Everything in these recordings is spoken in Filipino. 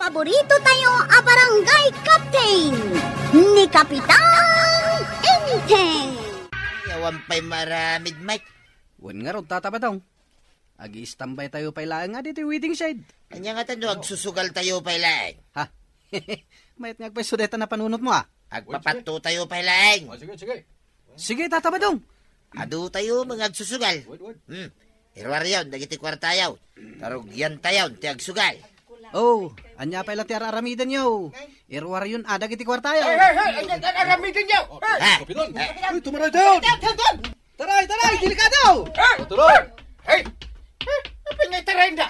Paborito tayo a barangay captain ni Kapitan Enteng. Yawan pa'y maramid, Mike. Wan nga ron, tatabatong. Agi-istambay tayo pa ilaan nga dito waiting shed. Anya nga tando, agsusugal tayo pa ilaan. Ha? Mayat nga pa'y sudeta na panunot mo, ha? Agpapato tayo pa ilaan. Sige, tatabatong. Ado tayo mga agsusugal. Irwar yun, dagiti kwartayaw. Tarugyan tayaw, ti agsugal. Oh, anya pa ilang tiyara aramidan nyo. Irwar yun, dagiti kwartayo. Hey! Aramidan nyo! Kapitan! Uy, tumaray down! Taray! Delikado! Tuloy! Hey! Pinay na!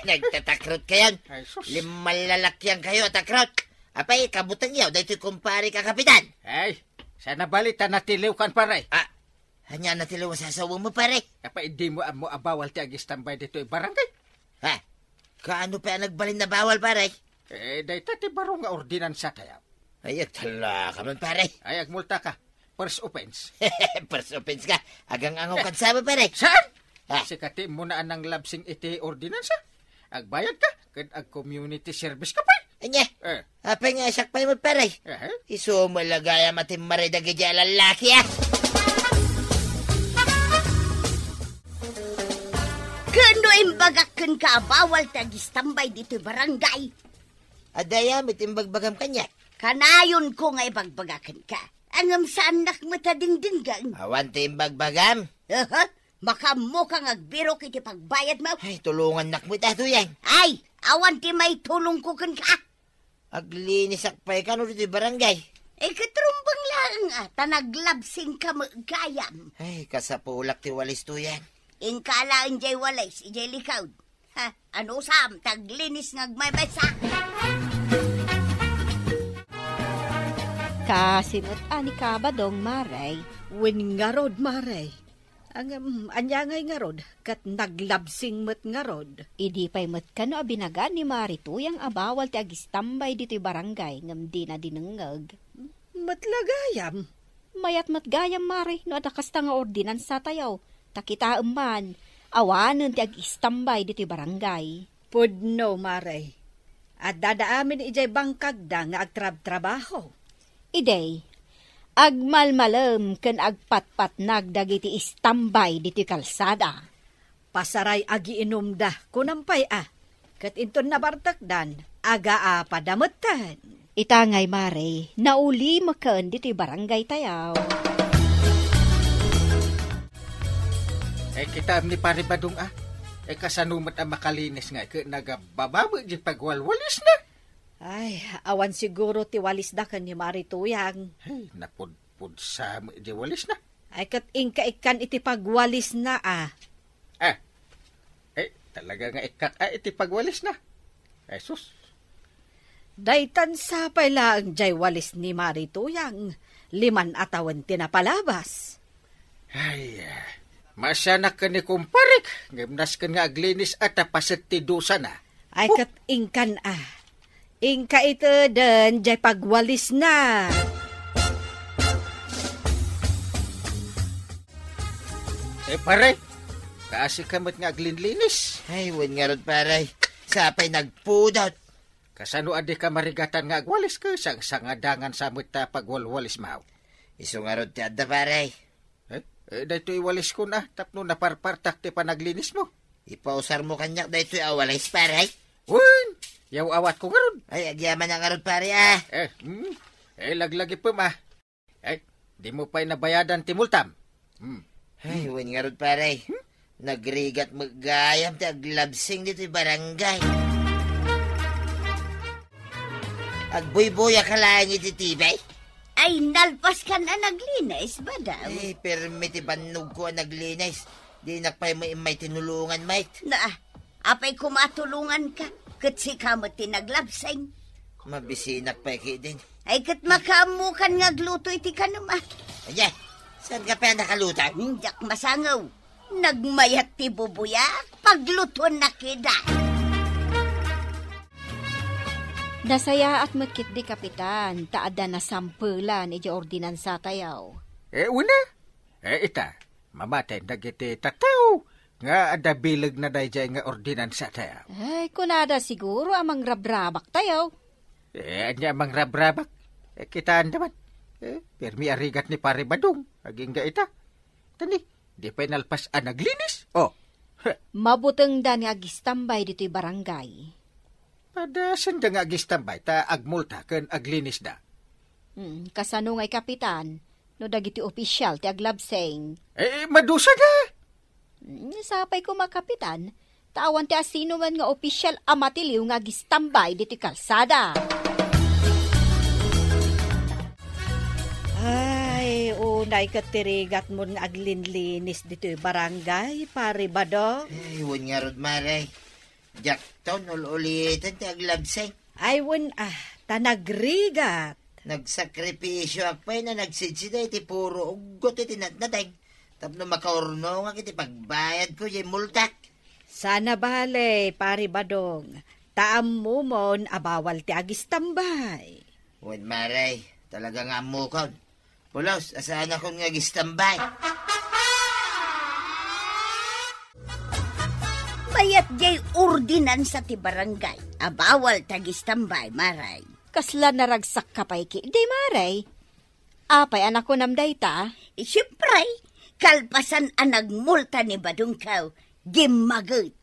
Nagtatakrot kayan. Limalalakyan kayo, takrot. Apay, kabutan yaw, dahito kumpari ka, Kapitan. Hey! Sana balita natiliw kan pare. Hanya natiliw sa asawa mo, pare. Apa hindi mo abawal ti agistambay dito barangay? Ha? Kaano pa nagbalin na bawal, pare? Dahito ti baro nga ordinansa tayo. Ay, tala ka man, pare. Ay, agmulta ka. First offense. First offense ka. Agang angaw kan sama, pare. Saan? Ha? Sikati mo na anang labsing iti ordinansa. Agbayad ka. Kad ag-community service ka pa. Anya? Apay nga isak pa mo, pare. Iso malagaya matimari dagi dyan lalaki, Kano imbagakan ka bawal tagistambay dito barangay. Adaya, mitimbagbagang kanya. Kanayon ko nga ibagbagakan ka. Angam sa anak matadingdinggang. Awan timbagbagang. Makamo kang agbiro kiti pagbayad mo. Ay, tulungan nak mo ito yan. Ay, awan ti may tulong ko kan ka. Aglinis akpay ka no dito barangay. Katrumbang lang tanaglabsing ka magkayam. Ay, kasapulak ti walis to yan. Ingkalaan jay walis, ijay likaw. Ano sam, taglinis ngagmaybasa. Kasinot ani ka ba dong, Maray? Wen nga rod, Maray. Ang anyangay nga rod, kat naglabsing met nga rod. Idi pa'y mat ka no abinaga ni Marito yang abawal ti agistambay dito'y barangay ngam di na dinengag. Matlagayam. Mayat matgayam, Maray, no adakasta nga ordinansa tayaw. Takita man, awanan ti agistambay dito'y barangay. Pudno, Maray. At dadaamin ijay bangkagda nga agtrab-trabaho. Idey, agmalmalam ken agpatpat nagdagiti istambay dito'y kalsada. Pasaray agiinom da kunampay kat inton nabartakdan, aga padamutan. Itangay, Mare, nauli makan dito'y barangay tayaw. Kita ni pare badong kasanumat ang makalinis nga nagabababo di pagwalwalis na. Ay, awan siguro ti walis da kan ni Marituyang. Hey, napudpud sa di walis na. Ay, kat ingka-ikan iti pagwalis na talaga nga ikak iti pagwalis na. Ay, sus. Daytan sa pala ang jay walis ni Marituyang. 5 atawan tinapalabas. Ay, masanak ka ni kumparik. Gimnas ka nga aglinis at pasetidusa na. Ay, kat ingkan Ingka ito den, jay pagwalis na. Pare, kaasi kamot nga aglinlinis. Ay, wen nga rod, pare. Sapay nagpudot. Kasano adi ka marigatan nga agwalis ka sang sangadangan sa ta pagwalwalis maw. Iso nga rod ti adda, pare. Dahito iwalis ko na, tapno na parpartak ti panaglinis mo. Ipausar mo kanyak dahito awalis, pare. Wen! Yaw awat ko nga ron. Ay, agyaman nga rod, pare, laglagi po, di mo pa'y nabayadan ti multam. Ay, wen nga rod, pare. Nagrigat magayam ti aglabsing dito barangay. Agboy-boy akalaang iti tibay. Ay, nalpas ka na naglinis ba daw? Ay, permiti banog ko naglinis. Di nakpay may tinulungan, mate. Apay kumatulungan ka. Kat si kamot tinaglabsing. Mabisinak pa din. Ay, kat makamukan nga gluto iti ka naman. Ay, saan ka pa nakalutang? Hindak masangaw. Nagmayat ti bubuyak, pagluto na kida. Nasaya at makit di kapitan, taada na sampulan iti ordinansa tayaw. Una, ita, mamatay dagiti tataw, nga ada bilag na dayjay nga ordinansa tayo. Ay, kunada siguro amang rabrabak tayo. Anya mang rabrabak. Kitaan naman. Permi arigat ni pare Badong. Aging ga ita. Tani, di pa nalpas naglinis. Oh. Mabuteng da nga gistambay dito'y barangay. Pada sanda nga gistambay ta agmulta ken aglinis da. Kasano nga'y kapitan, no dagiti opisyal ti aglabseng. Madusa na. Sapay ko makapitan, tawan ti asino man nga opisyal amatiliw nga gistambay dito'y kalsada. Ay, unay katirigat mo nga aglinlinis dito'y barangay, pare Badong. Iwan nga rod, Maray. Jackton, ulitan ti aglabseng. Ay, tanagrigat. Nagsakripisyo akpay na nagsidsiday ti puro ugot iti natnatay. Tapno makaurno nga kiti pagbayad ko yung multak. Sana bale, pare Badong. Taam mo mon abawal ti agistambay. Uwan, Maray. Talaga nga mukon. Pulos, asaan akong nga gistambay. Bayat jay ordinansa ti barangay. Abawal tagistambay, Maray. Kasla naragsak kapay ki. Di maray. Apay anak ko namday ta. Siyempre, kalpasan ang nagmulta ni Badungkaw. Gimagot.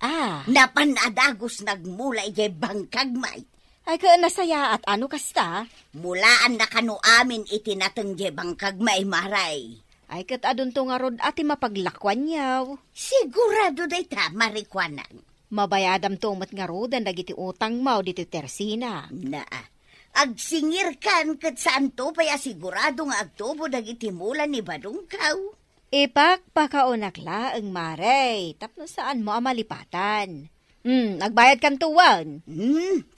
Napanadagos nagmula jay bangkagmay. Ay ka nasaya at ano kasta? Mulaan na kanu amin itinatang jay bangkagmay, Maray. Ay kat adun to nga rod ati mapaglakwan yaw. Sigurado day ta, marikwanan. Mabayadam to umat nga rod ang dagiti utang mau dito tersina. Agsingir kan kat saan to paya sigurado nga agtubo dagiti mula ni Badungkaw. Ipakpakaunak laeng Maray. Tapno saan mo amalipatan? Nagbayad kan tuwan.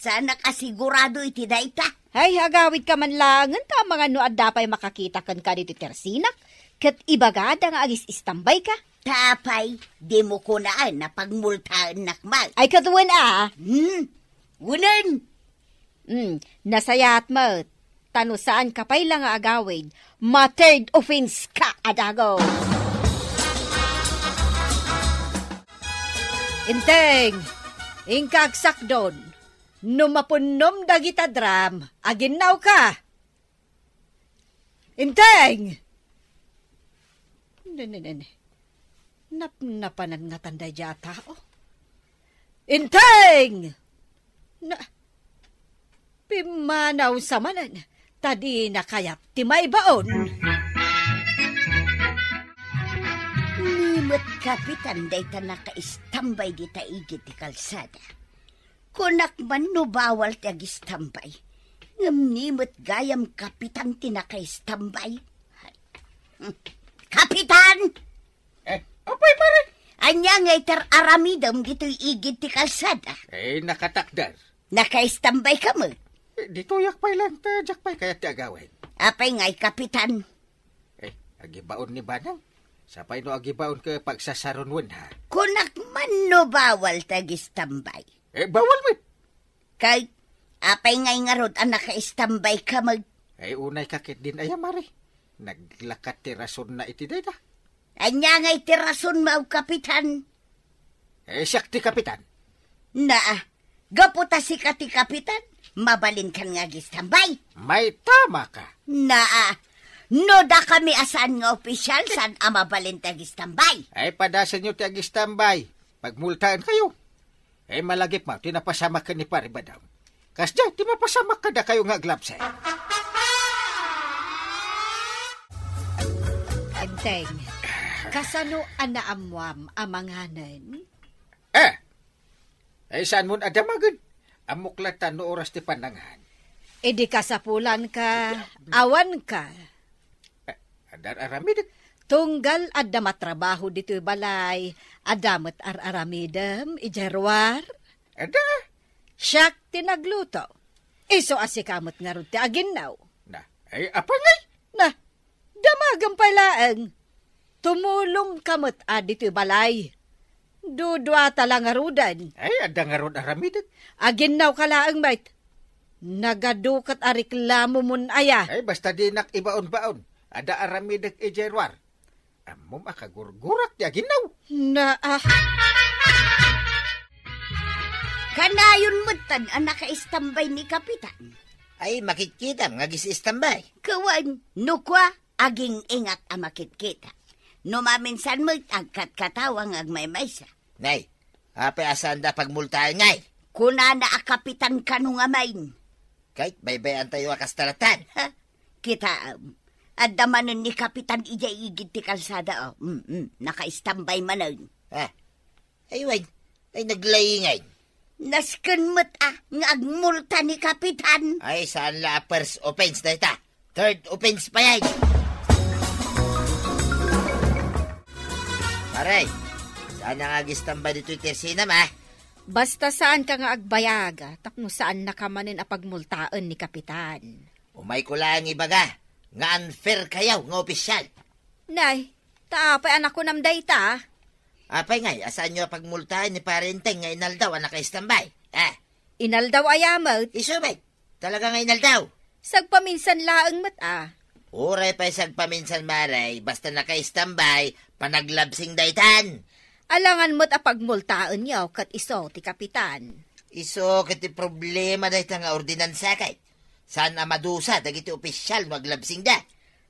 Sana kasigurado iti dayta. Ay, agawid ka man lang. Ta mga no adapay makakita kan ka dito tersinak. Kat ibagada nga agis istambay ka. Tapay, di mo kunaan na pagmultaan nakmal. Ay katuwan Unan. Nasayat mo. Tano saan kapay lang nga agawid. Ma-third offense ka, adago. Inteng, ingkagsak doon. Numapunom dagita dram, aginaw ka. Inteng! Napanan nga tanday jata, oh. Inteng! Pimanaw sa manan, tadi na kayat timay baon. Nimot kapitan day ta nakaistambay di taigit ti kalsada. Kunak man no bawal ti agistambay. Nimot gayam kapitan ti nakaistambay. Kapitan! Apay pare? Anya ngay aramidam dito'y igit ti kalsada. Nakatakdar. Nakaistambay ka mo. Dito yakpay lang ta, jakpay kaya ti agawin. Apay ngay kapitan. Agibaon ni Banang. Sapay no agibaon ka pagsasarunwan ha. Kunak man no bawal tagistambay. Bawal mo. Kay, apay ngay nga rod ang nakaistambay ka mag. Unay kakit din ayamari. Naglakat ti rason na iti dayta. Anya ngay ti rason mau kapitan. Siyak ti kapitan. Gaputa si kati kapitan. Mabalin kan nga gistambay. May tama ka. No da kami asan nga opisyal san amabalin tagistambay. Padasan nyo ti agistambay. Pagmultaan kayo. Malagip mo, tinapasama ka ni Pare Badong. Kasya, tinapasama ka na kayo nga glapse. Anteng, kasano anaamwam amanganan? Saan mo adamagan? Amuklatan no oras ti panangan. Di kasapulan ka, awan ka. Adar aramid. Tunggal adda matrabaho dito'y balay, adamat aramidam, ijerwar. Ada. Siyak tinagluto. Iso asikamot nga ron ti aginaw. Apangay? Damagang palaang. Tumulong kamot dito'y balay. Dudwa talang arudan. Ada nga ron aramid. Aginaw kalaang mait. Nagadukat ariklamo mun aya. Basta di nak ibaon-baon. Ada aramid ijerwar. Amo makagurgurat ya ginaw. Kanayon mo tan ang nakaistambay ni Kapitan. Ay, makikita, nga gis-istambay. Kawan, nukwa, aging ingat ang makitkita. No maminsan mo agkat katawang agmaymaysa. Nay, ape asan da pagmultahan ngay. Kuna na a Kapitan kanong amain. Kahit baybayan tayo akastalatan. Ha? Kita, adamanan ni Kapitan igid ti kalsada. Nakaistambay manan. Ha? Ay, wait. Ay, naglayingay. Nasken mo't nga agmulta ni Kapitan. Ay, saan la first offense na ita? Third offense pa yan. Paray, saan nga gistambay dito itersina ma? Basta saan ka nga agbayaga, tapno saan nakamanin apagmultaan ni Kapitan. Umay ko lang ibaga, nga unfair kayaw, nga opisyal. Nay, taapay anak ko namday ta. Apay ngay, asaan nyo pagmultahan ni parenteng nga inaldaw ang nakaistambay? Inaldaw ayamot, Isubay, talaga nga inaldaw. sagpaminsan laeng mat Uray pa isag paminsan maray, basta nakaistambay, panaglabsing daytan. Alangan mo't apagmultaan yaw kat iso ti Kapitan. Iso kiti problema daytan nga ordinansa kay. Saan na madusa, dagiti opisyal maglabsing da.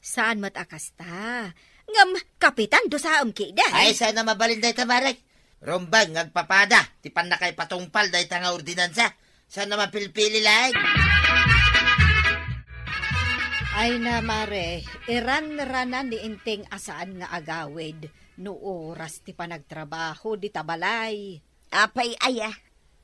Saan mo't akasta? Ngam, Kapitan, dosaam kida. Ay, saan na mabalin dayta maray? Rombang, ngagpapada, ti pan na kay patungpal dayta nga ordinansa. Saan na mapilpili lang? Ay na mare, iran-ranan ni Inteng asaan nga agawid. No oras ti panagtrabaho di tabalay. Apay aya,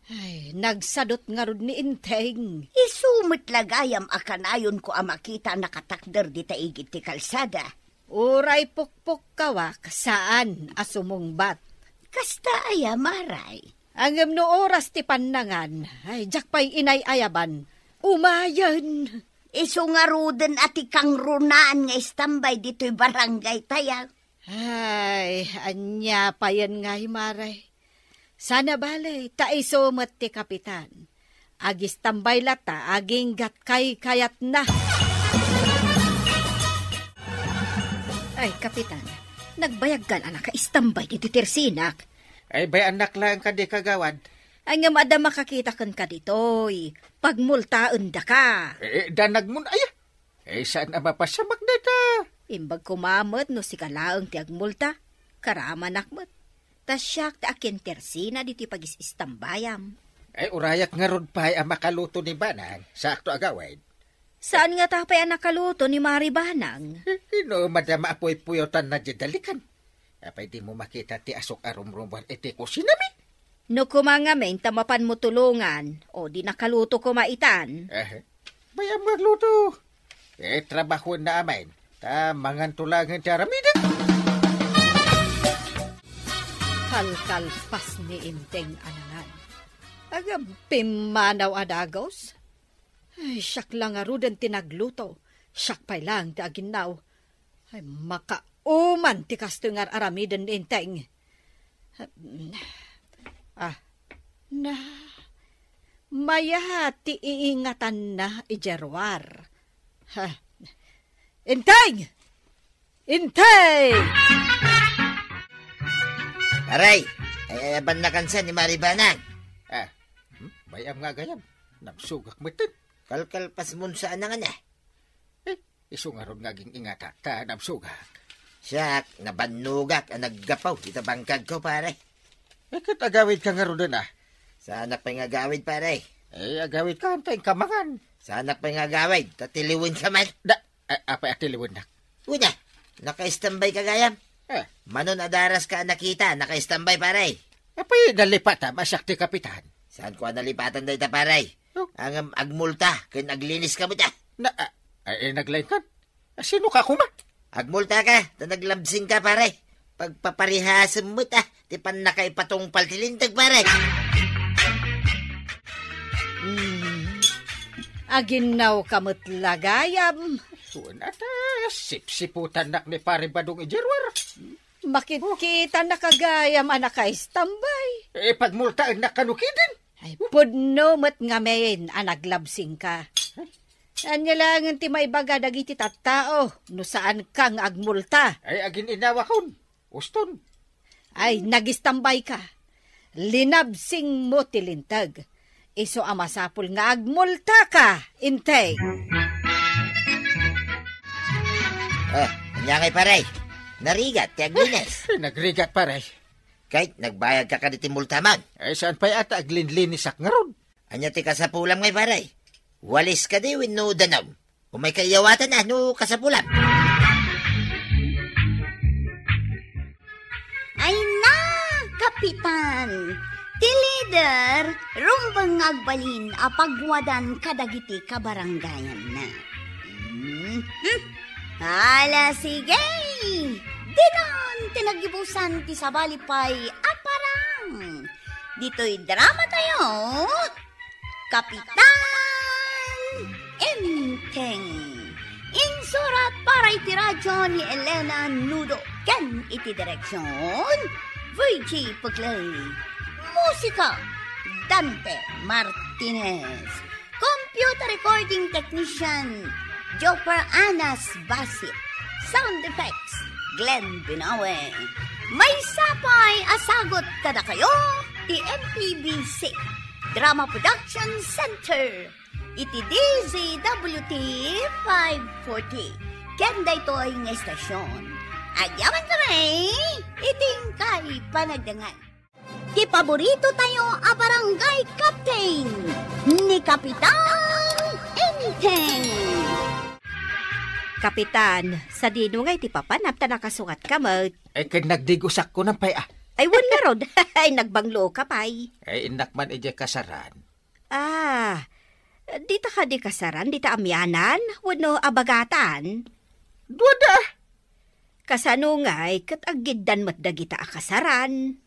Ay, nagsadot nga rod ni Inteng. isumot lagayam akanayon ko amakita nakatakder di taigid ti kalsada. Uray pukpuk kawak saan asumungbat. Kasta aya maray. Angem no oras ti panangan. Ay, jakpay inay ayaban. Umayan. Iso nga ruden ati kang runaan nga istambay dito'y barangay tayaw. Ay, anya pa yan nga maray. Sana balay, taisomot ti Kapitan. Agis tambay lata, aging gatkay kayat na. Ay, Kapitan, nagbayag ka na nakaistambay dito tersinak. Ay, bay anak lang ka di kagawad. Ay nga mada makakita kan ka ditoy. Pagmultaan da ka. Danag mo na, saan na mapasamak na ta? Imbag kumamot no si kalaang ti agmulta. Karaman akmat. Tasyak ti akin tersina dito pag-istambayam. Ay, urayak nga ron pa ang makaluto ni Banang sa akto agawid. Saan nga tapay ang nakaluto ni Mari Banang? Ino, madama apoy-puyotan na didalikan. Apay di mo makita ti asok arum-rumban iti ko sinami. No kumangamen tamapan mo tulungan o di nakaluto kumaitan. Bayam magluto. Trabaho na amin. Mangan tulangan ti aramidan. Kalkalpas ni Inteng anangan. Agam pimanaw adagos. Ay, siyak lang arudan tinagluto. Siyak pa'y lang ti aginaw. Ay, makauman ti kasto nga aramidan ni Inteng. Maya ti iingatan na ijerwar. Inteng! Inteng! Aray, ay ayaban na kansan ni Maribanang. Bayam nga gayam. Nabsugak mo ito. Kalkalpas mo saan na nga na. Iso nga ron nga ging ingata ta nabsugak. Siyak, nabanugak ang naggapaw. Ita bangkag ko, pare. Katagawid ka nga ron na. Sa anak pa yung agawid, pare. Agawid ka antay kamangan. Sa anak pa yung agawid, tatiliwin ka man. Apa atiliwin na? Una, naka-istambay ka gayam. Manon adaras ka nakita, naka-istambay, pare. Apay nalipata, masyak ti Kapitan. Saan ko nalipatan dahi ta, pare? Ang agmulta, kin aglinis ka mo ta. Naglain ka? Sino ka kuma? Agmulta ka, ta naglabsing ka, pare. Pagpaparihasam mo ta, ti pan nakaipatong paltilintag, pare. Aginaw kamot lagayam. Sunata, sipsiputan nak ni pare Badong ijerwar. Makikita na kagayam anak istambay. Pagmultaan na kanukidin. Ay, pudno mo't ngamen anaglabsing ka. Anya lang ti maibaga dagiti tattao, no saan kang agmulta. Ay, agin inawakon. Uston. Ay, nagistambay ka. Linabsing mo tilintag. Iso amasapul nga agmulta ka, intay. Anya ngay paray. Narigat, ti aglines. Nagrigat paray. Kahit nagbayad ka kaniti multaman. Ay, saan pa yata aglinlinisak nga ron? Anya ti kasapulam ngay paray. Walis ka di win no danaw. Umay kayawatan na no kasapulam. Ay na, Kapitan! Ti leader, rumbang agbalin apagwadan kadagiti kabaranggayan na. Hala, sige! Dinon, tinagibusan ti sabalipay aparang. Dito'y drama tayo. Kapitan Enteng. Insurat para iti radyo ni Elena Nudo. Ken iti direksyon VG Puglay. Musika Dante Martinez. Computer recording technician Joper Anas Basit. Sound effects Glenn Binawe. May sapay asagot kada kayo ti MPBC Drama Production Center. Iti DZWT 540. Kenda ito ay ng estasyon. Agyaman ka rin, iting kay panagdangan. Di paborito tayo a barangay captain ni Kapitan Enteng. Kapitan, sa dino nga iti papanap ta nakasukat ka mo. Ay, kag nagdigusak ko ng pay Ay, wala rod. Ay, nagbanglo ka pay. Ay, inakman ije kasaran. Ah, dita ka di kasaran, dita amyanan, wano abagatan. Duwada! Kasano nga'y kat agiddan mat dagita akasaran.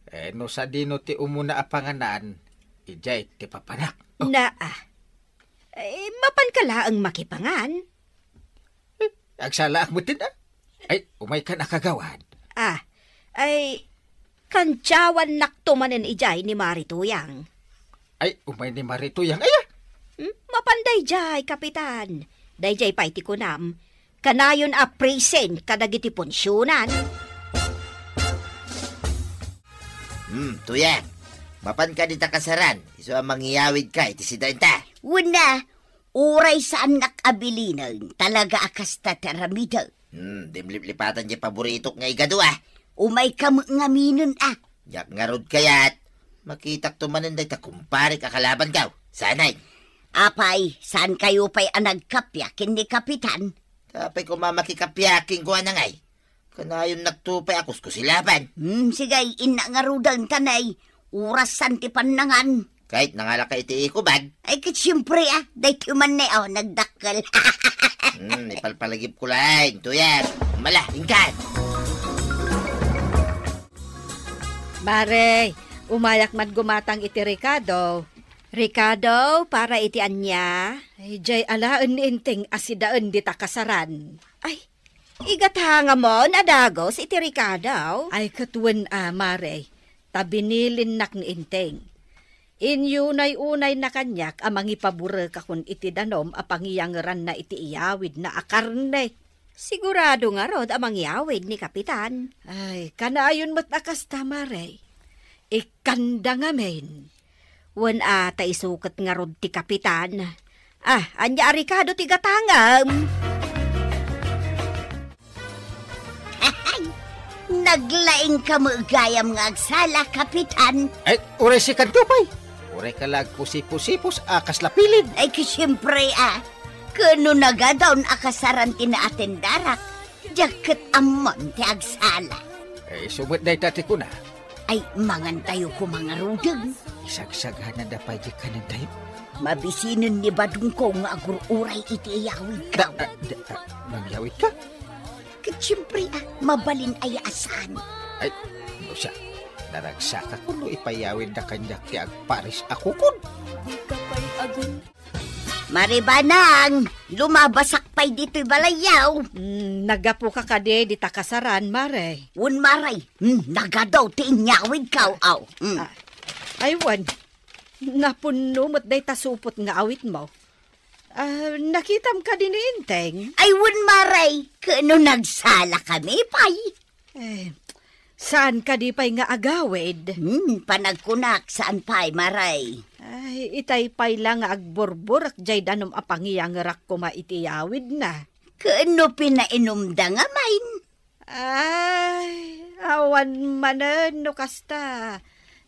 Eh, no sa dino ti umuna apanganan, ijay ti papanak. Mapan ka laang makipangan. Agsalaak mo din Ay, umay ka nakagawad. Ay, kantsawan naktumanin ijay ni Marituyang. Ay, umay ni Marituyang, aya! Mapanday jay, Kapitan. Dayjay pa iti kunam. Kanayon a present kadagiti punsyonan. Tuyang. Mapan ka dita kasaran. Iso ang mangyawid ka, iti sidainta. Una, uray sa anak abilinan, talaga akas tataramida. Dimlip-lipatan di paborito nga igado Umay ka nga minun Yak nga rod kayat. Makitak tumanan day ta kumpare kakalaban kaw. Sanay. Apay, saan kayo pa'y anagkapyakin ni Kapitan? Tapay ko mamakikapyaking ko anangay. Kanayon nagtupay akos ko silaban. Sigay, ina nga rudang tanay. Uras santipan nangan. Kahit nangalaka iti ikubag. Ay, siyempre day tuman na nagdakkel. Ipalpalagip ko lang. Tuyang. Mala, ingkan. Mare, umayak man gumatang iti Ricardo. Ricardo, para iti anya. Ay, jay alaan ni Enteng asidaan di takasaran. Ay, igatanga mo na dagos iti Ricardo. Ay, katuwan Mare. Tabinilin nak ni Enteng. Inyunay-unay na kanyak amang ipabura kakun iti danom apangiyangran na iti iyawid na akarne. Sigurado nga rod amang iyawid ni Kapitan. Ay, kanaayon mo't akas Mare. Ikanda nga men. Wan ata isukat nga rod ti Kapitan. Anya Ricardo ti gatangam. Naglaing ka mo gayam nga agsala, Kapitan. Ay, uray si kantupay. Uray ka lag pusipusipos akas lapilin. Ay, siyempre Kano nagadaon akasaran tinaaten darak. Jaket amon ti agsala. Ay, sumot na itati ko na. Ay, mangan tayo ko mga rudeng. Isagsaghan na dapay di kanin tayo. Mabisinan ni Badung ko nga agururay iti iyawid ka. Mangyawid ka? Siyempre mabalin ay asan. Ay, no siya. Naragsak ako no ipayawid na kanyak ti agparis ako kun. Maribanang, lumabasak pa'y dito'y balayaw. Nagapo ka kade di takasaran, Mare. Un maray, nagadaw ti inyawid ka, Ay, wan. Napuno mo't day tasupot nga awit mo. Nakitam ka din Inteng. Ay, wun maray, kano nagsala kami, pay. Saan ka di pa'y nga agawid? Panagkunak, saan pay, maray? Ay, itay pa'y lang nga agburburak jay danom apangiyang rak ko maitiyawid na. Kano pinainomda nga, main? Ay, awan manen no kasta.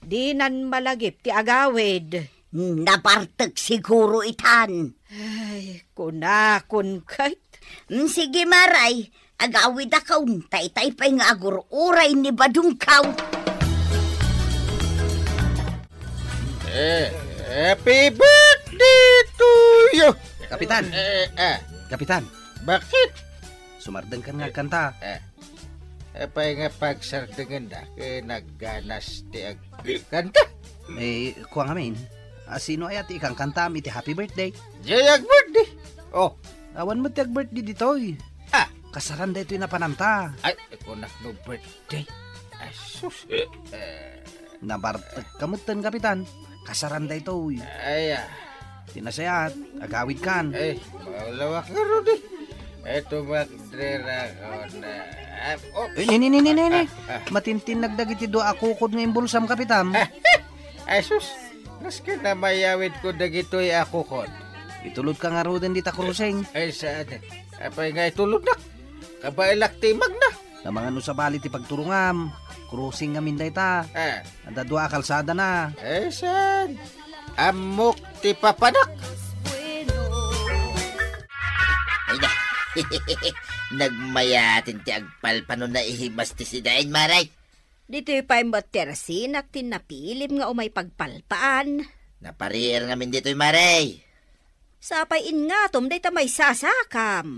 Dinan malagip ti agawid. Napartag siguro itan. Ay, kunakon kait. Sige, maray. Agawid akaw, tay-tay pa'y nga agururay ni Badungkaw. Happy birthday to you! Kapitan! Kapitan, Bakit? sumardeng kan nga kanta. Apay nga pagsardengan da, nagganas ti kanta. Kuha nga min. Sino ay ati ikang kanta iti happy birthday? Jayag birthday. Oh, Awan mo ti birthday ditoy. Kasaran da ito'y napananta. ay, ako no birthday. Asus. Nabartag kamutan, kapitan. Kasaran da ito'y. Ay, Tinasayat, agawid kan. maulawak nga ron eh. Ito magdrera ko na. Ni. Matintin nagdagiti do ako kod nga imbulsam, kapitan. Asus. Naski na mayawid ko dagitoy ako kon. Itulod ka nga roden di takruseng. Ay, saan? Apay nga itulog na. Kabailak timag na. Na mga no sa bali ti pagturungam. Krusing nga minday ta. Anda dua kalsada na. Ay, saan? Amok ti papanak. Ay na. Nagmayatin ti agpalpanon na ihibas ti sidain, maray. Dito'y pa'y matersinak tinapilim nga umay pagpalpaan. Napariir ngamin dito'y maray. Sapayin nga tom, day may sasakam.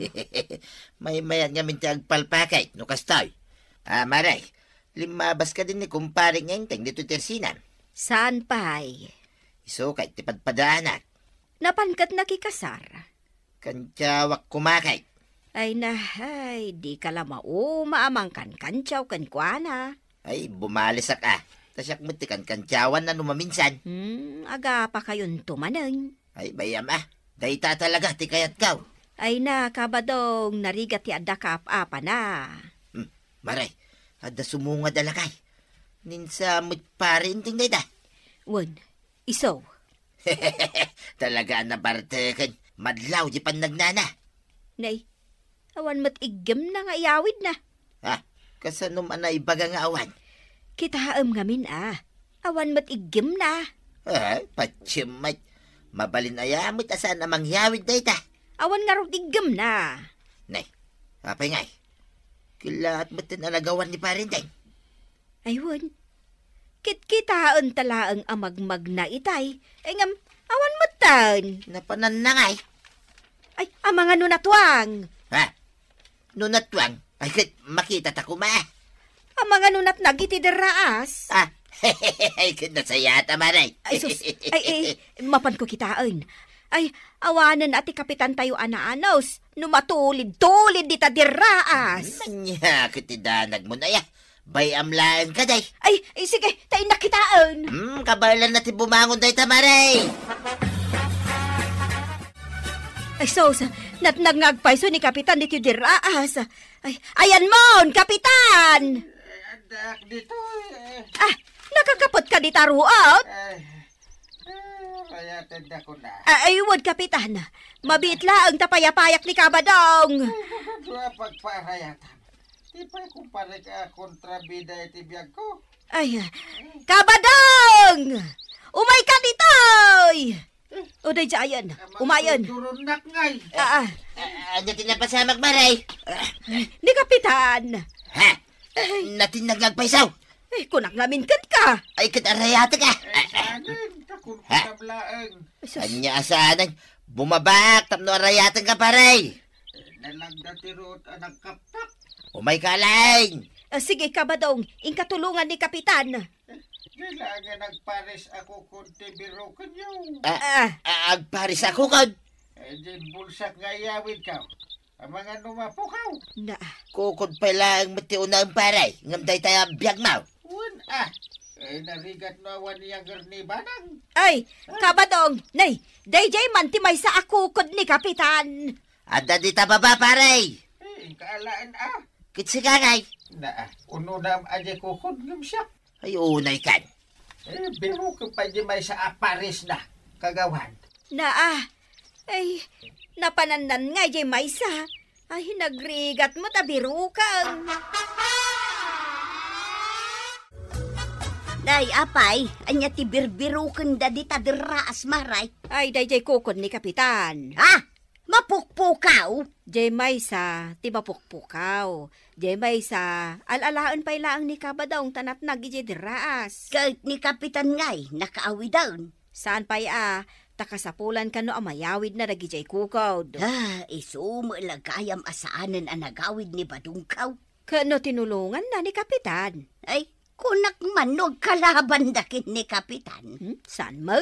May mayan ngamin ti agpalpakay, no kastoy. Maray, limabas ka din ni kumparing ngenteng dito tersinan. Saan pa'y? Isukay ti padpadaanak. Napankat nakikasar. Kantyawak kumakay. Ay di ka lamao maamangkan kantyaw kankwana. Ay, bumalisak Tasyak mo ti kantyawan na numaminsan. Aga pa kayon tumanang. Ay, bayam Dayta talaga ti kayat kaw. Ay kabadong narigat ti adda kaap-apa na. Maray, ada sumunga dalakay. Ninsa mo't parin ting dayta. Wen, iso. Talaga na bartekan. Madlaw di pan nagnana. Nay, awan mat igem na nga iyawid na. Kasanum anay baga nga awan. Kitaam ngamin awan mat igem na. Patsimay. Mabalin ayamit asan na mangyawid dayta. Awan nga rin igem na. Nay, apay ngay. Kilaat mo't tinalagawan ni parinteng. Aywan, kitkitaan talaang amagmag na itay. Ngam, awan matan. Napanan na ngay. Ay, amang ano natwang. Nunatwang. Ay, makita takuma. Amang ano nagiti deraas. Ay, nasayata maray. Ay, sus. Ay, mapan ko kitaan. Ay, awanan ati kapitan tayo anaanos. Numatulid-tulid dita deraas. Anya, kitidanag mo na ya. Bayam lang ka day. Ay, sige, tayo nakitaan. Kabalan natin bumangon day tamaray. Ay, sos, natnagngagpaiso ni kapitan dito deraas. Ay, ayan mon, kapitan! Adak dito Nakakapot ka di taruot? Kaya tanda ko na. Ay, wad kapitan. Mabitla ang tapayapayak ni Kabadong. Dua pagparayatan. Di pa kumpare ka kontrabida iti biyag ko. Ay, Kabadong! Umay ka ditoy! O, day jayan. Umayan. Turunak ngay. Ano tinapasamag maray? Ni kapitan. Natin naglagpaisaw. Ay, kunak namin ka. Ay, katarayata ka. Sanin, takun ko na blaeng. Anya asanan. Bumabak, tapno arayatan ka paray. Nalagdatirot anang kaptak. Umay ka lang. Sige, Kabadong. Ingkatulungan ni kapitan. Kailangan nagpares ako kunti biro kanyo. Agparis ako kon. Din bulsak nga yawid ka. Ang mga numapukaw. Na. Kukod pa lang matiuna ang paray. Ngamday tayo biyag mau. Wan Narigat na awan niyang garni banang. Ay, Kabadong, nay, dayjay man ti may sa akukod ni Kapitan. Ada di ta baba, paray. Kaalaan Kitsigangay. Uno na aja kukod ng siya. Ay, unay kan. Biro ka pa di may sa aparis na kagawan. Ay, napanandan nga jay may sa. Ay, nagrigat mo tabirukang. Day, apay, anya ti birbirukan da di tadiraas maray. Ay, dayjay kukod ni Kapitan. Ha? Mapukpukaw? Jay may sa, ti mapukpukaw. Jay may sa, alalaan pa'y laang ni Kabadong tanat nagijay diraas. Kahit ni Kapitan ngay, nakaawi daon. Saan pa'y takasapulan ka no amayawid na nagijay kukod. Isumo lagayam asaanan ang nagawid ni Badungkaw. Kano tinulungan na ni Kapitan? Ay, kunak manog kalaban dakin ni Kapitan. Saan mo?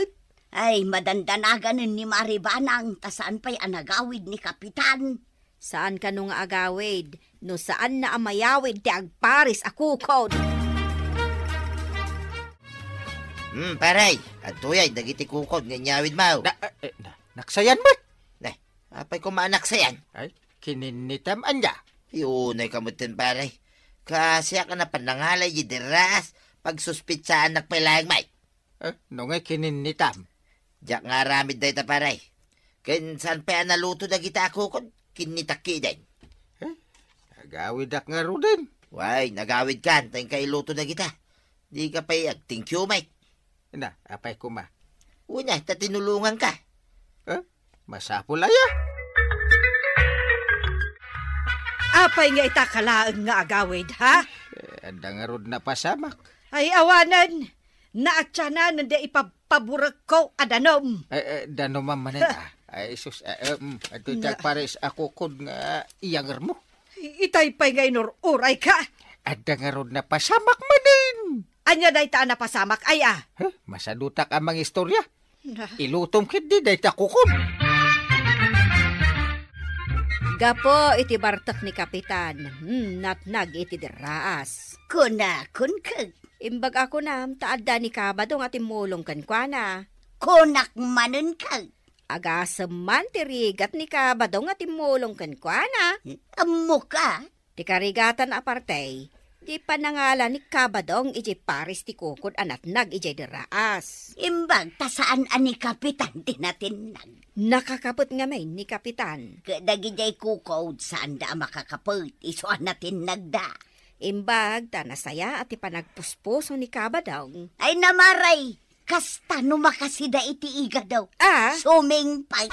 Ay, madandanagan ni Maribanang tasaan pa'y anagawid ni Kapitan. Saan ka nung agawid? No saan na amayawid ti agparis akukod? Paray. At tuyay, dagiti kukod, nganyawid mau. Naksayan mo? Apay ko maanaksayan. Ay, kininitam anya. Yunay kamutin, paray. Kasi ka na panangalay di deras pagsuspitsaan nagpailayang may. No nga kininitam. Diyak nga ramid dahi ta paray. Ken saan pa naluto na kita kukod, kinitaki din. Agawid ak nga ro din. Way, nagawid ka, tayong kailuto na kita. Di ka pa'y thank you, mate. Apay ko ma. Una, tatinulungan ka. Masapul aya. Apay nga itakalaang nga agawid, ha? Anda nga rod na pasamak. Ay, awanan. Naatsana nanda ipapaburak ko adanom. Danom manen Ay, sus. Ito pares ako kod nga iyangar mo. Itay pa'y nga inururay ka. Anda nga rod na pasamak manin. Anya day ta na pasamak, ay Masadutak amang istorya. Ilutom kit di day ta kukod. Gapo iti bartak ni Kapitan. Natnag iti diraas. Kunakun kag. Imbag ako na, taadda ni Kabadong at imulong kan kwa na. Kunak manon kag. Agasam man tirigat ni Kabadong at imulong kan kwa na. Amo ka? Ti karigatan aparte, di panangalan ni Kabadong iji paris ti kukod anat nag iji diraas. Imbag tasaan ani Kapitan tinatinag. Nakakapot nga may ni Kapitan. Kadagijay kukod saan da makakapot, iso natin nagda. Imbag ta nasaya at ipanagpuspuso ni Kabadong. Ay namaray, kasta no makasida iti iga daw. Suming pay.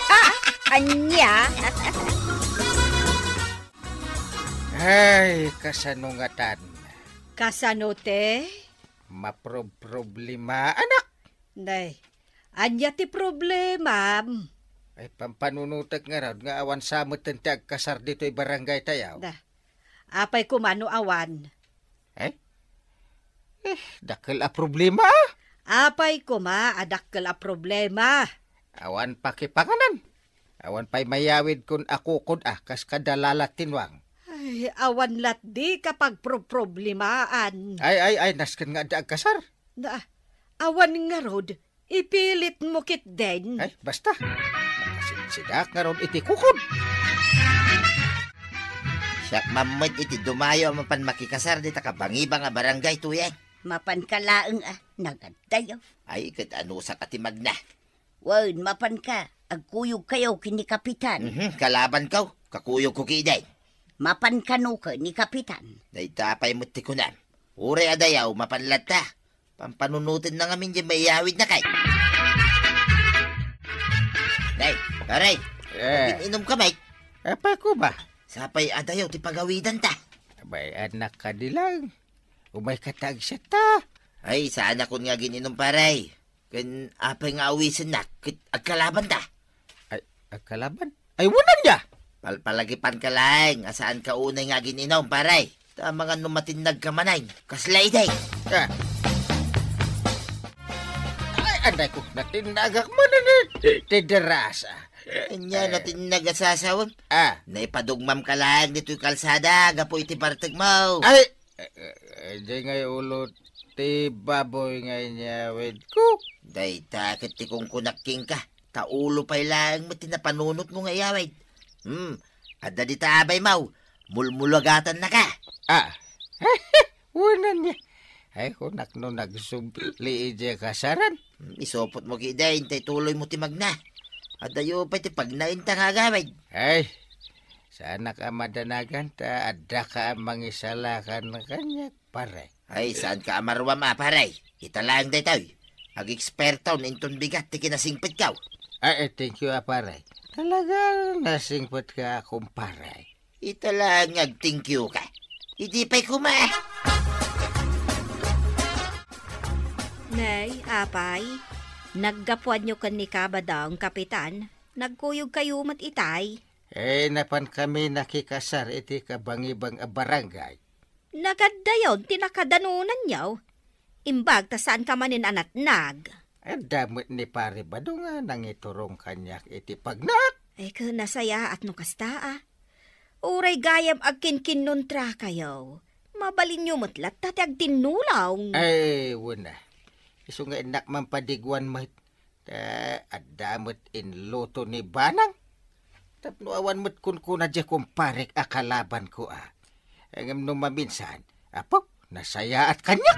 Anya? Ay, kasanungatan. Kasanote? Maproblema, anak. Nay, anya ti problema. Ay, pampanunutak nga raw, nga awan sa matantag kasar dito'y barangay tayaw. Apay kumano awan. Dakil a problema. Apay kuma, adakkel a problema. Awan pakipanganan. Awan pa'y mayawid kun ako kod kas kadalalat tinwang. Ay, awan lat di kapag problemaaan. Ay, naskan nga daag kasar. Awan nga rod, ipilit mo kit den. Ay, basta. Makasinsidak nga rod iti kukod. Siyak mamad iti dumayo ang mapan makikasar di takabangiba nga barangay tuyay. Mapan kalaang nagadayo. Ay, kat ano sa katimag na. Wan, mapan ka, agkuyog kayo kini Kapitan. Kalaban ka, kakuyog ko kiday. Mapan kano ka ni Kapitan. Naitapay mo tikunan. Ure adayaw, mapanlat ta. Pampanunutin na ngamin di mayawid na kay. Day, paray. Inom ka, Mike. Pa ko ba? Sapay adayaw, ti pagawidan ta. Abay, anak ka dilang. Umay katag siya ta. Ay, sana kun nga gininom paray. Kan apay nga awisin na, agkalaban ta. Ay, agkalaban? Ay, wunan niya. Palpalagipan ka lang, asaan ka unay nga gininom paray. Ta mga numatinag ka manay, kaslay day. Ay, anay ko, natinagak mo na tiderasa. Anya natin nagasasawag. Naipadugmam ka lang dito'y kalsada, gapo iti partag mo. Ay, di ngay ulot. ti baboy nga inyawid ko. Day takit ti kung kunaking ka. Taulo pa'y lang mo tinapanunot mo nga yawid. Adda di taabay mau. Mulmulagatan na ka. Una niya. Ay, kunak no nagsubli ija kasaran. Isopot mo kiday, hintay tuloy mo timag na. Adda yu pa'y ti pagnainta nga gawid. Ay, sana ka madanagan ta, adda ka mangisalakan na kanya, pare. Ay, saan ka amarwa ma, paray? Italang day tayo. Ag-ekspertaw na inton bigat ti kinasingpit kaw. Ay, thank you, pare. Talaga nasingpit ka, kumpare. Italang ag-thank you ka. Hindi pa'y kuma. Nay, apay, naggapuan nyo kan ni Kabadaong kapitan, nagkuyog kayo mat itay. Napan kami nakikasar iti kabangibang barangay. Nagadayon, tinakadanunan nyaw. Imbag, ta saan ka manin anatnag. Ang damot ni pare Badong nga nangiturong kanyak iti pagnak. Nasaya at nukasta Uray gayam agkin nuntra kayo. Mabalin nyo matlat tati ag tinulaw. Wala. Iso nga inak man padigwan mat. At damot in loto ni Banang. Tapno awan mo't kun dya kumparek akalaban ko Ang nung maminsan, apo, nasaya at kanya.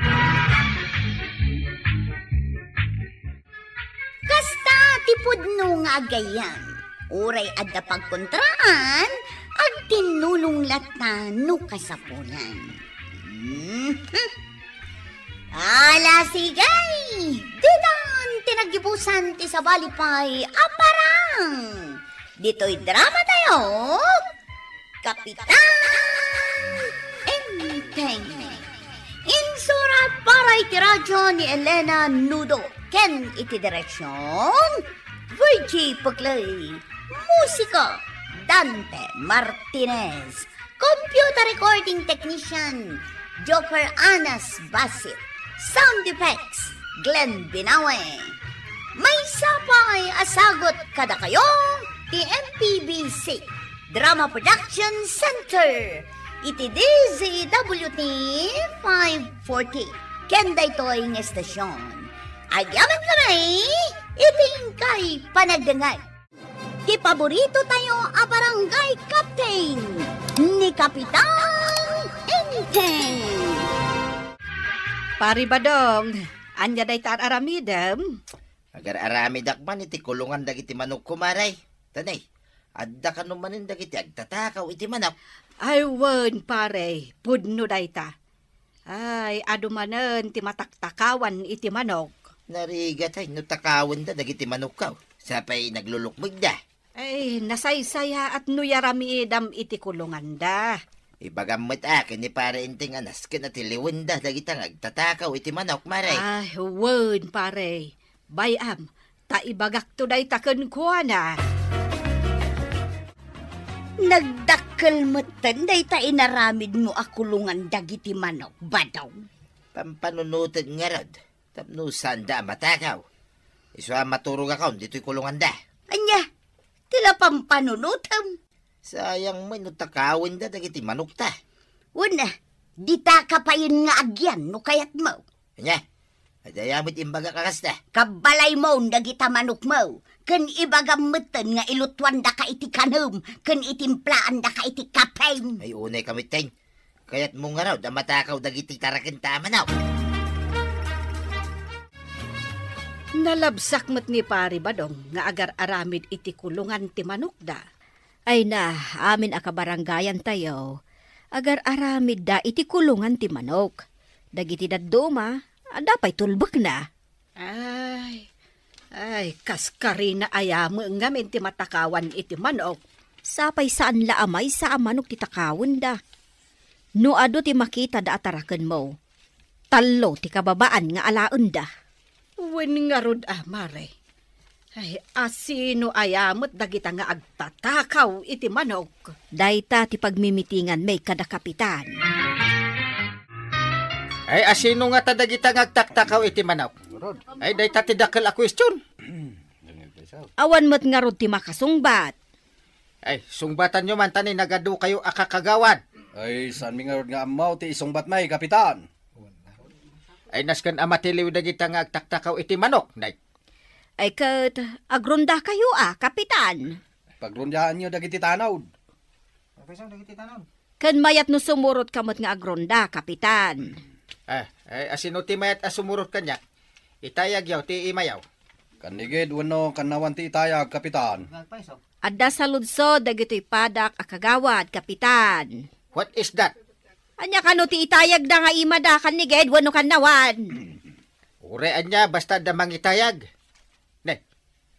Kasta tipod no nga agayan. Uray adda pagkontraan, ag tinulong lata no kasapulan. Ala sigay! Didan tinagibusan ti sa balipay aparang! Dito'y drama tayo, Kapitan Enteng. Insurat para iti radyo ni Elena Nudo. Ken iti direksyon, Virgie Puglay. Musika, Dante Martinez. Computer recording technician, Joker Anas Basit. Sound effects, Glenn Binawe. May sapay asagot kada kayo, ti MPBC Drama Production Center. Iti DZWT 540. Kenda ito'y ng estasyon. Agyaman kami, iting kay panagdangay. Ti paborito tayo a barangay captain ni Kapitan Enteng. Pari Badong, anya day taan aramidem. Agar aramid akman iti kulungan dagiti manok kumaray. Tanay, adda ka numanin dagiti agtatakaw iti manok. Ay, wen, pare, pudno day ta. Ay, adumanen ti mataktakawan iti manok. Narigat ay, nutakawan da dagiti manok kaw. Sapay naglulukmig da. Ay, nasaysaya at nuyarami idam iti kulungan da. Ibagamit akin ni para inting anas kinatiliwin da dagitang agtatakaw iti manok maray. Ay, wen, pare. Bayam, ta ibagak to day taken kuha na. Nagdakkel matan day ta inaramid mo akulungan dagiti manok, Badaw. Pampanunutan nga rod. Tapno sanda matakaw. Iswa maturog akaw, dito'y kulungan da. Anya, tila pampanunutam. Sayang may nutakawin da dagiti manok ta. Una, di ta kapayin nga agyan no kayat mo. Anya, adayamit imbaga kakas da. Kabalay mo dagita manok mo. Ken ibagamutan nga ilutwan da ka iti kanum. Ken itimplaan da ka iti kapain. May unay kamiteng. Kaya't mo nga raw, da matakaw dagiti tarakin tamanaw. Nalabsak mat ni pari Badong nga agar aramid iti kulungan ti manok da. Ay na, amin akabaranggayan tayo. Agar aramid da iti kulungan ti manok. Dagiti dadduma, dapay tulbak na. Ay, kaskari na ayamo ngamin ti matakawan iti manok. Sapay saan laamay sa manok ti takawon da. No ado ti makita da ataraken mo. Talo ti kababaan nga alaon da. Wen nga rod mare. Ay, asino ayamot dagita nga agtatakaw iti manok. Dayta ti pagmimitingan may kada kapitan. Ay, asino nga tadagita nga agtaktakaw iti manok? Ay, dayta ti dakkel a question. Awan mo't nga rod ti makasungbat. Ay, sungbatan nyo man tani nagadu kayo akakagawan. Ay, saan mi nga amaw ti isungbat may, kapitan? Ay naskan amatiliw dagita nga agtaktakaw iti manok, nay. Ay kat agronda kayo kapitan. Pagrundyaan nyo dagiti tanaw. Kan mayat no sumurot kamot nga agronda, kapitan. Ay asino ti mayat asumurot kanya. Itayag yaw ti imayaw. Kanigid wano kanawan ti itayag, kapitan. Adda sa ludsod dagitoy padak a kagawad, kapitan. What is that? Anya kano ti itayag da nga imada kaniged wano kanawan. Ure anya basta da mangitayag. Ne,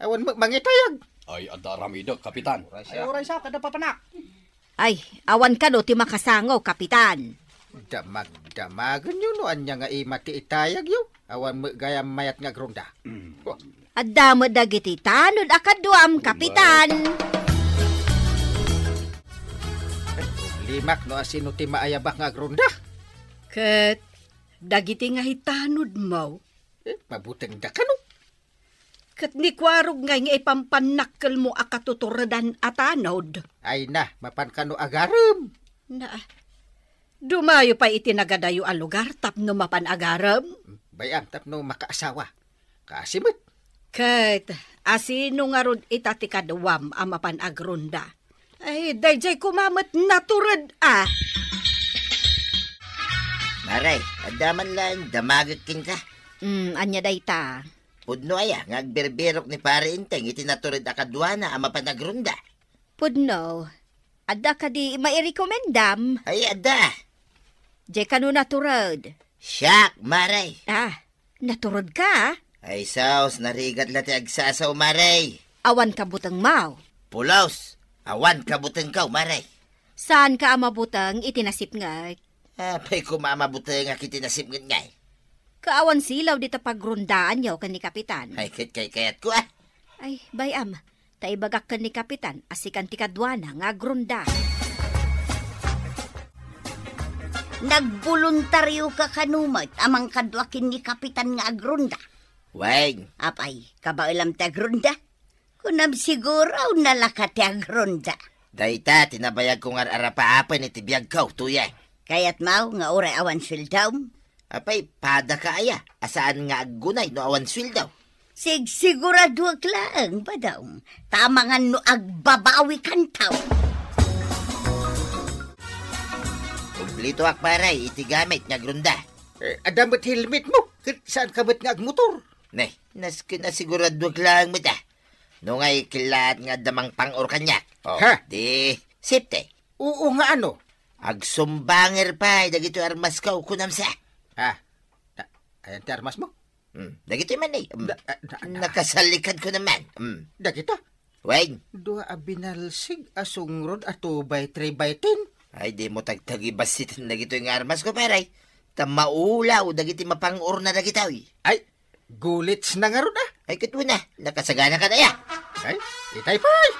awan mangitayag. Ay, adaramidog, kapitan. Ay, oray sa kada papanak. Ay, awan kano ti makasangaw, kapitan. Damagan yun no anya nga imati itayag yun. Awan gayam mayat nga gronda. Adda mo dagiti tanod akaduam, kapitan. Limak no asino ti maayabak nga gronda. Kat, dagiti nga hitanod mo. Mabuteng da kano. Kat ni kwarog nga ipampanakkel mo akatuturadan atanod. Ay na, mapan kano agaram. Na, dumayo pa itinagadayo ang lugar tapno mapan agaram. Bayam tapno makaasawa. Kasimit. Kat, asino nga ron itatikadawam ang mapan agronda. Ay, dayjay kumamat naturad Maray, adaman lang, damagaking ka. Anya dayta. Pudno aya, ngagberberok ni pare inteng, itinaturid akadwana ama panagrunda. Pudno, adda ka di mairekomendam. Ay, ada. Jay kano naturod. Siyak, maray. Naturod ka? Ay, saos, narigat lati agsasaw, maray. Awan ka butang mau. Pulaos, awan kabuteng ka, maray. Saan ka amabutang itinasip nga? Apay kumamabuteng nga kitinasip ngay. Kaawan silaw dita pagrundaan yaw kan ni kapitan. Ay, kayat ko Ay, bayam, taibagak kan ni kapitan, asikan ti kadwana nga grunda. Nagboluntaryo ka kanumat amang kadwakin ni kapitan nga agrunda. Weng. Apay, kabailam ti agrunda? Kunam siguro nalaka ti agrunda. Dayta, tinabayag ko nga arapa-apay ni tibiyag ka, tuyay. Kayat mau nga oray awan sweldaw. Apay, pada ka aya. Asaan nga agunay no awan sweldaw. Sigurado lang ba daw? Tama nga no agbabawi kantaw. Kumplito akparay, itigamit nga grunda. Adamot helmet mo. Saan ka ba't nga agmotor? Nay, nasigurado lang mo da. No ngay kilat nga damang pang-or kanyak. Ha? Di, sipte. Oo nga ano? Agsumbanger pa, dagito armas ka kunam sa. Ayan ti armas mo? Dagito man nakasalikad ko naman. Dagita? Weng. Dua abinalsig asungrod ato by 3x10. Ay, di mo tagtagibasit dagito yung armas ko, paray. Tamaulaw, dagiti mapang-or na dagitaw. Ay, gulits na nga ron Ay, katwa na, nakasagana ka na ya. Ay, itay pay.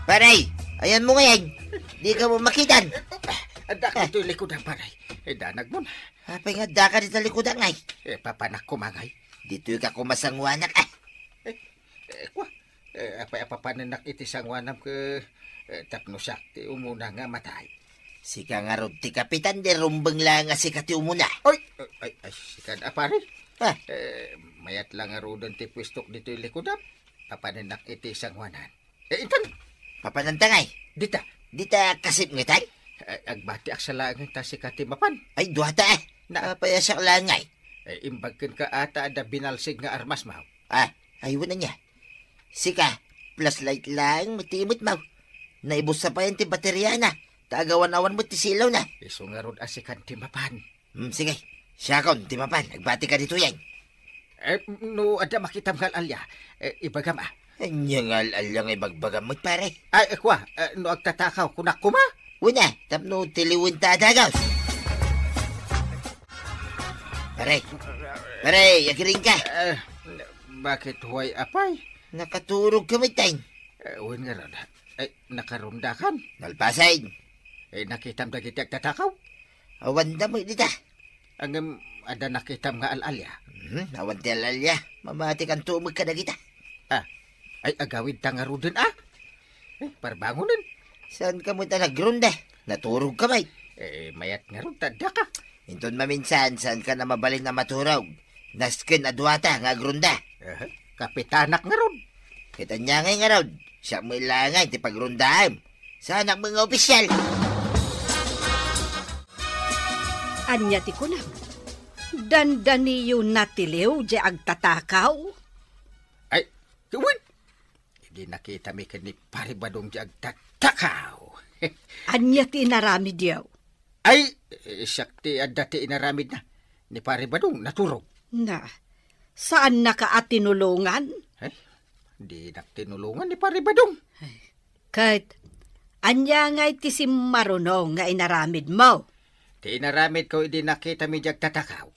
Paray, ayan mo ngayon. Di ka mo makitan. Adak ito yung likodan, paray. Danag mo na. Apay nga, daka dito likodan ngay. Papanak kumangay. Dito ka kumasangwanak Kwa, apay apapananak iti sangwanam ke tapno sakti umuna nga matay. Sika nga rod ti kapitan, di rumbang lang nga sikati umuna. Ay, sikan apari. Mayat lang nga rodon ti pwistok dito yung likodan. Papananak iti sangwanan. Intan. Papanantangay. Dita. Dita kasip nga tay. Agbati aksalangan ta si Katimapan. Ay, duhata Napayasak lang ngay. Imbagkan ka ata ada binalsig nga armas maw. Ayun na niya. Sika, plus light lang, matimot maw. Naibos sa pa yan ti baterya na. Tagawan-awan mo ti silaw na. Iso nga ron asikan Timapan. Sige, siyakon, Timapan. Nagbati ka dito yan. No, ada makitam kal alya. Ibagam Anyang al-alyang ibagbagam mo, pare. Kwa, no agtatakaw kunak kuma. Una, tapno tiliwin ta dagaw. Pare, yagiring ka. Bakit huway apay? Nakaturog kami tayo. Uwan nga ron. Nakarundakan. Nalpasay. Nakitam na kita agtatakaw. Awan na mo dita. Ang ada nakitam nga al-alya. Awan ti al-alya. Mamati kan tumag ka na kita. Ay agawid ta nga rudin Parbangunin. Saan ka mo ta nagrunda? Naturog ka may. Mayat nga ron, tanda ka. Inton maminsan, saan ka na mabalin na maturog? Nasken adwata nga grunda. Kapitanak nga ron. Kita niya ngay nga raw. Siya mo ilangay, ti pagrundahan. Sana mga opisyal. Anya ti kunam. Dandaniyo natiliw di agtatakaw. Ay, gawin. Hindi nakita mi ni Pari Badong di agtatakaw. Anya ti inaramid yaw. Ay, sakti at dati inaramid na. Ni Pari Badong naturog. Na, saan nakatinulungan? Di naktinulungan ni Pari Badong. Kahit, anya nga iti si Marunong nga inaramid mo. Di inaramid ko, hindi nakita mi di agtatakaw.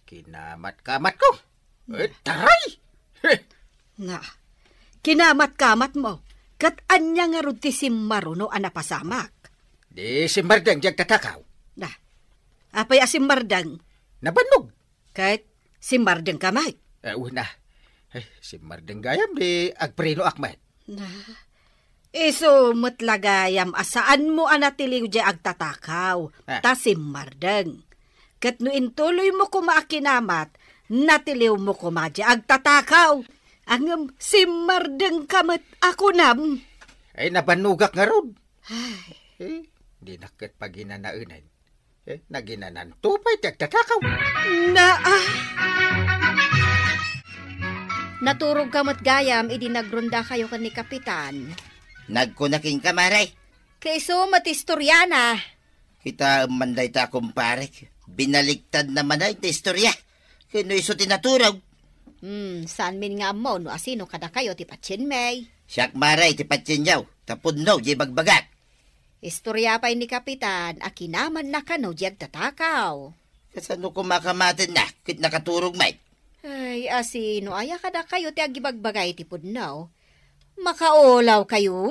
Kinamat-kamat ko. Taray! Na, kinamat-kamat mo. Kat anya nga ron ti si Maruno anapasamak. Di si Mardang di agtatakaw. Na, apay asim Mardang. Nabanog. Kahit si Mardang kamay. Una, si Mardang gayam di agprino akmat. Na, iso matlagayam asaan mo anatiliw di agtatakaw. Ta si Mardang. Kat no intuloy mo kumakinamat, natiliw mo kumadya agtatakaw. Ang si Mardang kamat ako nam. Ay, nabanugak nga ron. Di nakit paginanaunan. Naginanan tupay, agtatakaw. Naturog kamat gayam, idi nagrunda kayo kan ni Kapitan. Nagkunaking kamaray. Kayso matistoryana. Kita manday ta kumpare. Binaliktad naman ay istorya. Kino iso tinaturog. Saan min nga mo, no asino kada kayo ti patsin may. Siyak maray ti patsinyaw. Tapudno, di bagbagat. Istorya pa ni Kapitan, akinaman na kano di agtatakaw. Kasano kumakamatin na, kit nakaturog may. Ay, asino, aya kada kayo ti agibagbagay ti pudnaw. Makaolaw kayo,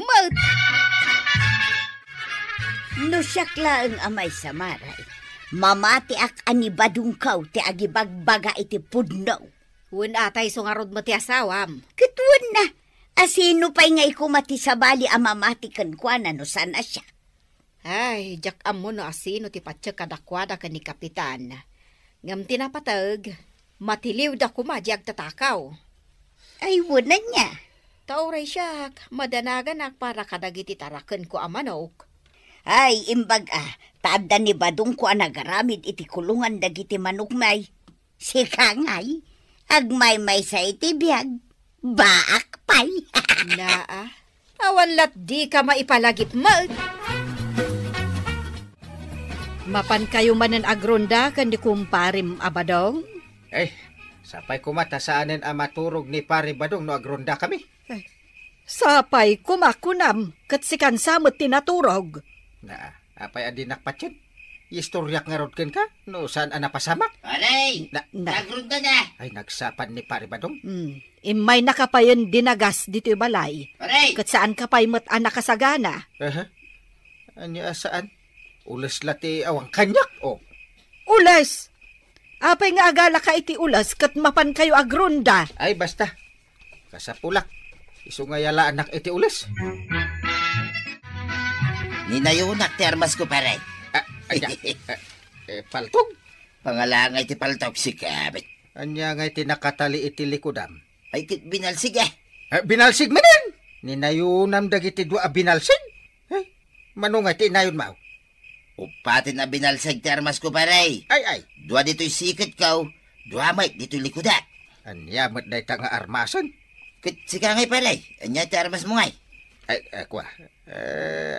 No siyakla ang amay sa maray. Mamati ak anibadong kaw ti agibagbaga iti pudnaw. Wen atay so nga rod mo ti asawam. Kituan na. Asino pa'y nga ikumati sa bali amamatikan kwa na no sana siya. Ay, jak amo no asino ti patsyag kadakwada ka ni Kapitan. Ngam tinapatag, matiliw da kumadya agtatakaw. Ay, wala niya. Tauray siyak, madanagan ak para kadagiti taraken ko amanok. Ay, imbag tada ni badong ko nagaramid iti kulungan dagiti manukmay. Si Kangay, agmay-may sa iti biyag, baak pay. Naa, awan lat di ka maipalagip Mapan kayo manan agronda kan di kumparim abadong? Sapay kumata saanin ang maturog ni Pari Badong no agronda kami. Sapay kumakunam, kat si kansamot tinaturog. Apay adi nakpatsin. Istoryak nga rod ka, no saan napasamak? Aray! Nagrunda na! Ay, nagsapan ni Pari Badong. Imay nakapayon dinagas dito'y balay. Aray! Kat saan kapay mat nakasagana? Anya saan? Ulas lati awang kanyak, Ulas! Apay nga agala ka iti ulas, kat mapan kayo agronda. Ay, basta. Kasapulak. Iso nga yala anak iti ulas. Ninayunak ti armas ko paray. Paltog? Pangalangay ti paltog si Kabit. Anya nga iti nakatali iti likudam. Ay kit binalsig Binalsig manin! Ninayunam dagiti dua binalsig? Mano nga iti inayon mao? Upatin na binalsig ti armas ko paray. Ay. Dua dito'y sikit kaw, dua may dito'y likudat. Anya mat day ta nga armasan? Kit si Kangay paray, anya ti armas mo ngay. Ay, kwa.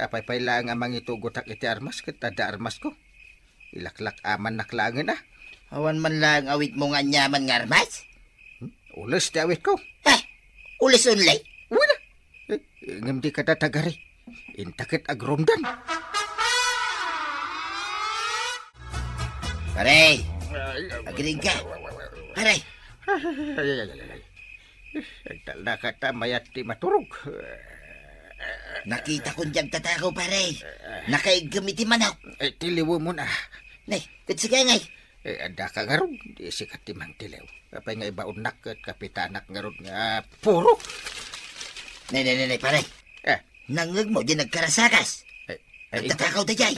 Apay lang amang itugutak iti armas, kit ada armas ko. Ilaklak aman naklangin Awan man lang awit mo nga nyaman nga armas? Ulas di awit ko. Ulis unlay? Wala. Ngam di ka tatagari. Intakit agromdan. Paray, magiling ka. Paray. Nagtala ka ta mayat ti maturog. Nakita kong diyag tatakaw, paray. Nakaiggamiti manok. Tiliwo mo na. Nay, katsiga ngay. Ada ka nga ron. Di sikat ti mang tiliw. Kapay nga ibaon nak at kapitanak nga ron nga puro. Nay, paray. Nangag mo, di nagkarasakas. Nagtatakaw ta jay.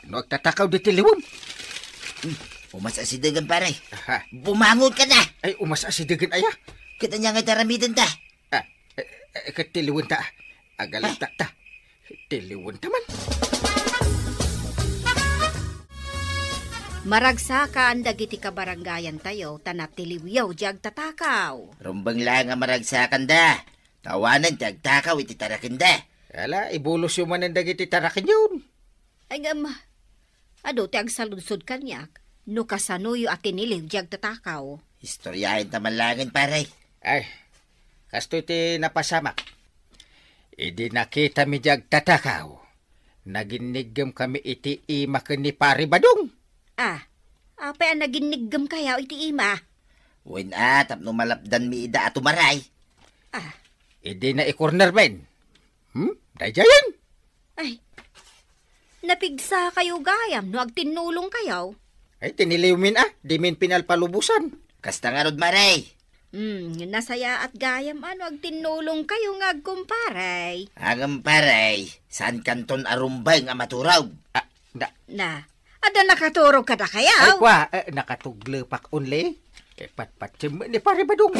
nagtatakaw di tiliwon. Umas asidagan paray. Aha. Bumangon ka na. Ay, umas asidagan aya. Kita niya nga taramidan ta. Katiliwon ta. Agalan ta. Tiliwon ta man. Maragsakan dagiti kabarangayan tayo, tanatiliwyaw jag tatakaw. Rumbang lang ang maragsakan da. Tawanan tiyag takaw iti tarakin da. Ala, ibulos yung manan dagiti tarakin yun. Ay ado ti agsaludsod kanyak, no kasanuyo at tiniliw jag tatakaw. Istoryahin tamalangin paray. Ay, kasto iti napasamak. Idi nakita mi jag tatakaw. Naginigam kami iti ima ni Pari Badong. Apay ang naginigam kayaw iti ima. Uwin atap no malapdan mi ida at umaray. Idi na i-corner men. Dayayan. Ay, napigsa kayo gayam, no agtinulong kayaw. Ay, tiniliw min di min pinalpalubusan. Kasta nga rod maray. Nasaya at gayam, agtinulong kayo nga agkumparay. Agam paray, saan kanton arumbay nga maturaw? Ada nakaturog ka na kayaw. Ay, kwa, nakatuglepak unli. Patpatsim ni Pari Badong.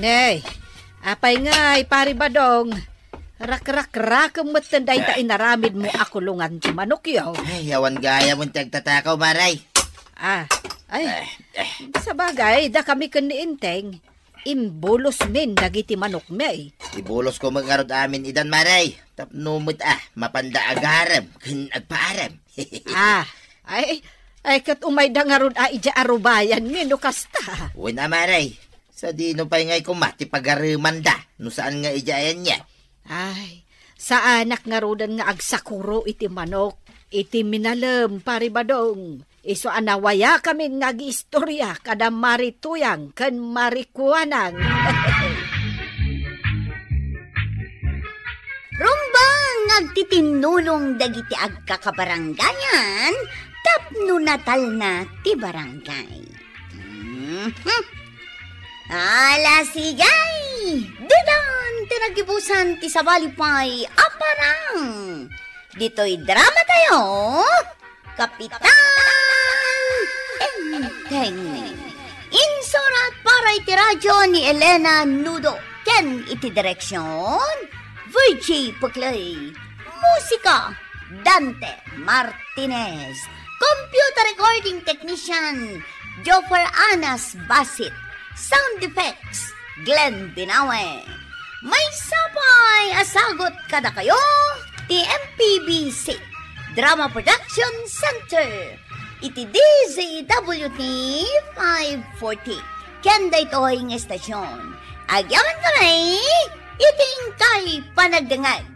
Nay, apay nga, Pari Badong. Rak-rak-rak ang matanday ta inaramid mo akulungan ti manok yaw. Ay, yawan gaya mo tiyag tatakaw maray. Sa bagay, da kami kaniinteng. Imbulos min dagiti manok may. Ibulos ko mangarod amin idan maray. Tapnumot mapanda agarem, kin agpaarem. Ay kat umay da nga ron ija arubayan min no kasta. Uy na maray, sa dino pa'y ngay kumati pagaruman da, no saan nga ijayan niya. Ay, sa anak nga rodan nga agsakuro iti manok, iti minalem Pari Badong. Iso anawaya kami nga giistorya kada marituyang kan marikuanang. Rumbang agtitinulong dagiti agkakabaranggayan, tapno natal na ti barangay. Ala sigay! Didan tinagibusan ti sabalipay aparang. Dito'y drama tayo, Kapitan Enteng. Insurat para iti radyo ni Elena Nudo. Ken iti direksyon, Virgie Puclay. Musika, Dante Martinez. Computer recording technician, Joffer Anas Basit. Sound effects, Glenn Binawe. May sapay asagot kada kayo, TMPBC Drama Production Center. Iti DZWT 540. Kenda ito'y ng estasyon. Agyaman kami, iting kay panagdangag.